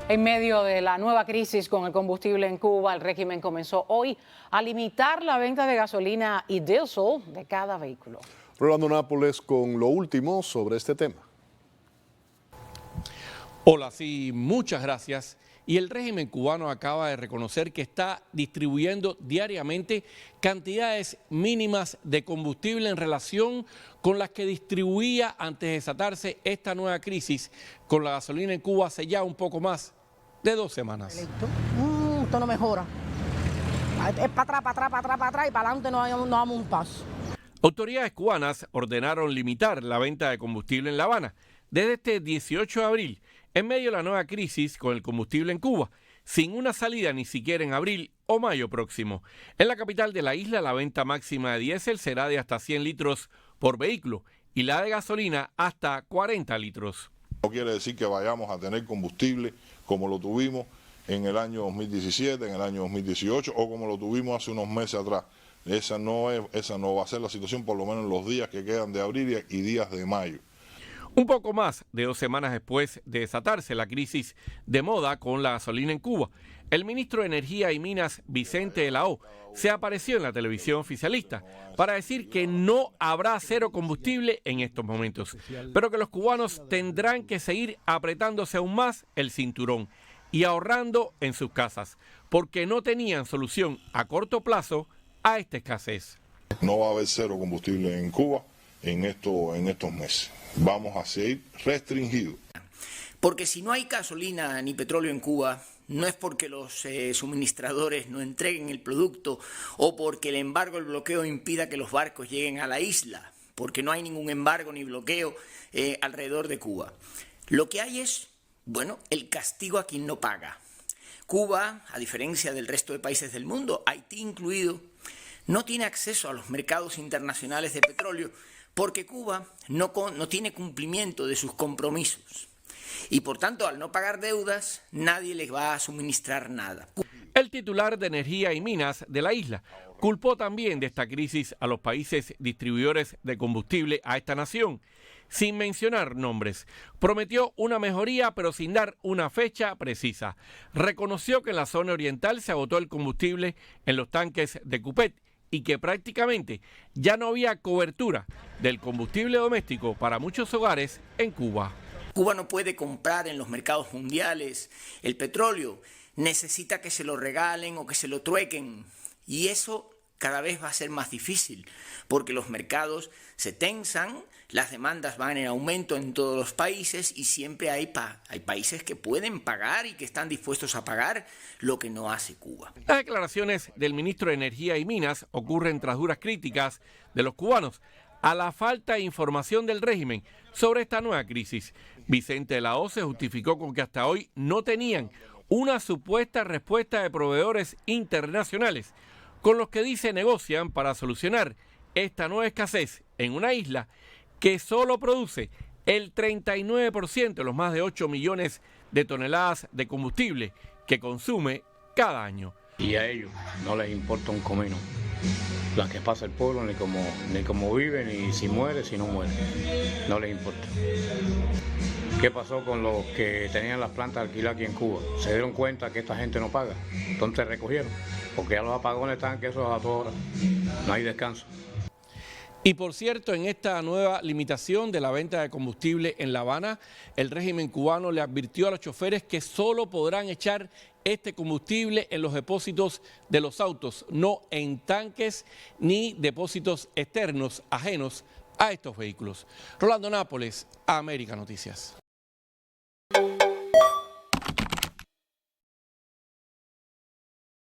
En medio de la nueva crisis con el combustible en Cuba, el régimen comenzó hoy a limitar la venta de gasolina y diésel de cada vehículo. Rolando Nápoles con lo último sobre este tema. Hola, sí, muchas gracias. Y el régimen cubano acaba de reconocer que está distribuyendo diariamente cantidades mínimas de combustible en relación con las que distribuía antes de desatarse esta nueva crisis con la gasolina en Cuba hace ya un poco más de 2 semanas. Esto no mejora. Es para atrás, para atrás, para atrás, para atrás y para adelante no damos un paso. Autoridades cubanas ordenaron limitar la venta de combustible en La Habana desde este 18 de abril, en medio de la nueva crisis con el combustible en Cuba, sin una salida ni siquiera en abril o mayo próximo. En la capital de la isla, la venta máxima de diésel será de hasta 100 litros por vehículo y la de gasolina hasta 40 litros. No quiere decir que vayamos a tener combustible como lo tuvimos en el año 2017, en el año 2018 o como lo tuvimos hace unos meses atrás. Esa no va a ser la situación, por lo menos en los días que quedan de abril y días de mayo. Un poco más de 2 semanas después de desatarse la crisis de moda con la gasolina en Cuba, el ministro de Energía y Minas, Vicente de la O, se apareció en la televisión oficialista para decir que no habrá cero combustible en estos momentos, pero que los cubanos tendrán que seguir apretándose aún más el cinturón y ahorrando en sus casas, porque no tenían solución a corto plazo a esta escasez. No va a haber cero combustible en Cuba en estos meses. Vamos a seguir restringidos. Porque si no hay gasolina ni petróleo en Cuba, no es porque los suministradores no entreguen el producto o porque el embargo, el bloqueo impida que los barcos lleguen a la isla, porque no hay ningún embargo ni bloqueo alrededor de Cuba. Lo que hay es, bueno, el castigo a quien no paga. Cuba, a diferencia del resto de países del mundo, Haití incluido, no tiene acceso a los mercados internacionales de petróleo porque Cuba no tiene cumplimiento de sus compromisos y por tanto al no pagar deudas nadie les va a suministrar nada. El titular de Energía y Minas de la isla culpó también de esta crisis a los países distribuidores de combustible a esta nación, sin mencionar nombres. Prometió una mejoría pero sin dar una fecha precisa. Reconoció que en la zona oriental se agotó el combustible en los tanques de Cupet y que prácticamente ya no había cobertura del combustible doméstico para muchos hogares en Cuba. Cuba no puede comprar en los mercados mundiales el petróleo, necesita que se lo regalen o que se lo truequen y eso cada vez va a ser más difícil porque los mercados se tensan, las demandas van en aumento en todos los países y siempre hay países que pueden pagar y que están dispuestos a pagar lo que no hace Cuba. Las declaraciones del ministro de Energía y Minas ocurren tras duras críticas de los cubanos a la falta de información del régimen sobre esta nueva crisis. Vicente de la O se justificó con que hasta hoy no tenían una supuesta respuesta de proveedores internacionales con los que dice negocian para solucionar esta nueva escasez en una isla que solo produce el 39% de los más de 8 millones de toneladas de combustible que consume cada año. Y a ellos no les importa un comino la que pasa el pueblo, ni cómo vive, ni si muere, si no muere. No les importa. ¿Qué pasó con los que tenían las plantas de alquiler aquí en Cuba? Se dieron cuenta que esta gente no paga, entonces recogieron, porque ya los apagones están que eso a todas horas, no hay descanso. Y por cierto, en esta nueva limitación de la venta de combustible en La Habana, el régimen cubano le advirtió a los choferes que solo podrán echar este combustible en los depósitos de los autos, no en tanques ni depósitos externos ajenos a estos vehículos. Rolando Nápoles, América Noticias.